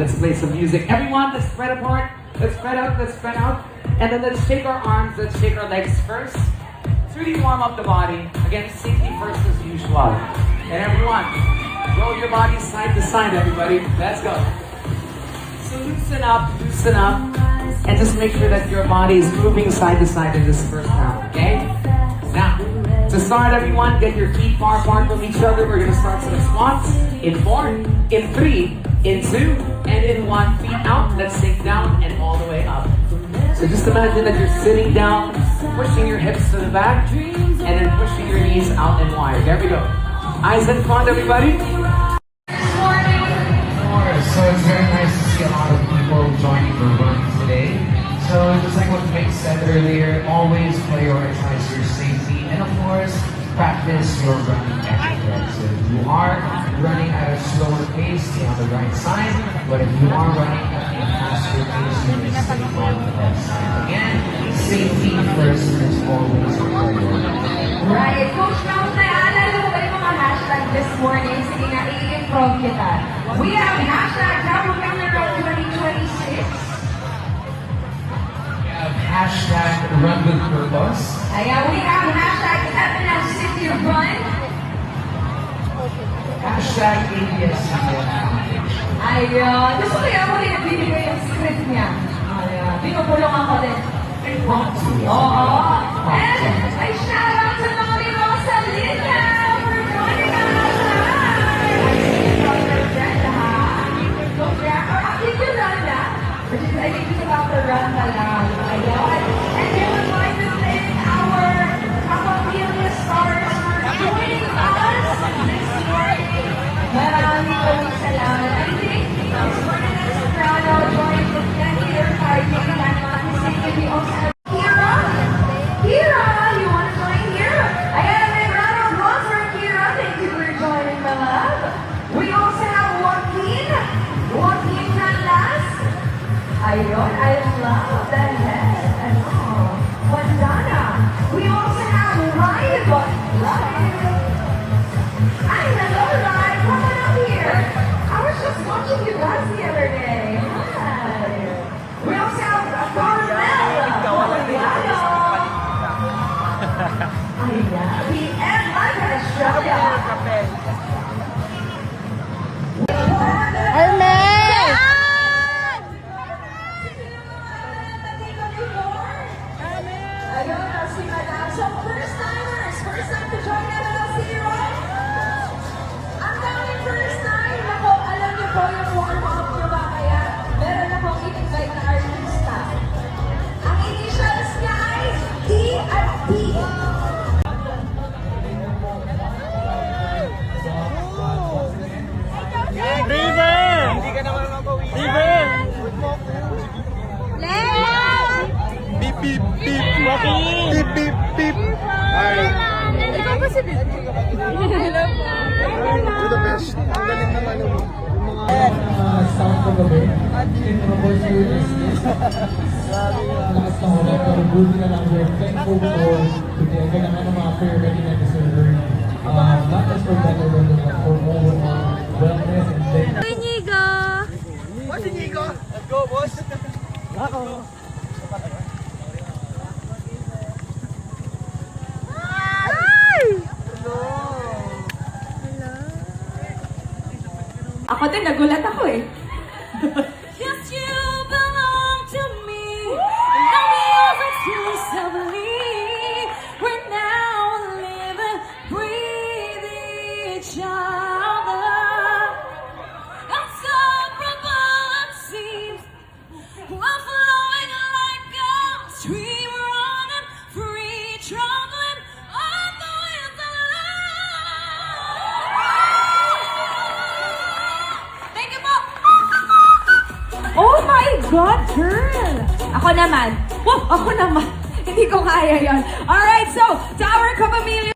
Let's play some music. Everyone, let's spread apart. Let's spread out, let's spread out. And then let's shake our arms, let's shake our legs first. Let's really warm up the body. Again, safety first as usual. And everyone, roll your body side to side, everybody. Let's go. So loosen up, and just make sure that your body is moving side to side in this first round, okay? Now, to start, everyone, get your feet far apart from each other. We're gonna start some squats in 4, in 3, in 2, and in 1. Feet out, let's sink down and all the way up. So just imagine that you're sitting down, pushing your hips to the back, and then pushing your knees out and wide. There we go. Eyes in front, everybody. So it's very nice to see a lot of people joining the run today. So just like what Mick said earlier, always prioritize your safety and of course, practice your running etiquette. So if you are running at a slower pace, stay on the right side. But if you are running at a faster pace, you need to stay on the left side. Again, safety first is always a priority. Right. Coach Ralph, naalala mo ba yung mga hashtag this morning? Sige nga, i-improve kita. We have hashtag Double Runner Run 2026. We have hashtag Run with Purpose. Ayan, we have hashtag FNF City Run. Hashtag ABS-CBN Foundation. Ayun. Gusto kaya ako rin nagbibigay yung script niya. Ayan. Binubulong ako din. Oo. And I shout out to Mami Rosalina for joining us. From your friend, ha? Did you run that? I think it's about to run na lang. Ayun. And we would like to thank our Kapamilya stars for joining us this morning. Maraming salamat. I think it's Fernandez Soprano joined with Kenny or Cardi and we also have Kira. Kira, you want to join here? I have a round of applause for Kira. Thank you for joining the lab. We also have Joaquin. Joaquin Canlas. Ayun, I love that head. Ano? Bandana. We also have Live. Hi, hello, Live. Come on up here. I was just watching you guys the other day. Hi. We also have Carmel. And Live has shut up. So first time to join MLC, right? Ang daming first time. Ako, alam niyo po yung warm-up nyo ba kaya? Meron na pong in-invite na artista. Ang initials niya ay T at T. River! Hindi ka naman mabawi. River! Beep, beep, beep. Beep, beep, beep. Hi. Ikaw ba si Beep? Hello po. You're the best. Ang galing naman yung mga Sound ko gabi. In-propose your business. Lakas na ho. Pero buti na lang we're thankful for today. Kailangan ng mga prayer ready na deserver. Not just for better learning, but for more wellness and fitness. Inigo! What's in Inigo? Let's go, boss. Ako. Ako din, nagulat ako eh. Yes, you belong to me. Love yours exclusively. We're now living, breathe each other. Inseparable it seems. We're flowing like a stream, running free, traveling on the winds of love. Thank you po. Oh my God, girl! Ako naman. Wow, ako naman. Hindi ko kaya yon. Alright, so, to our Kapamilya.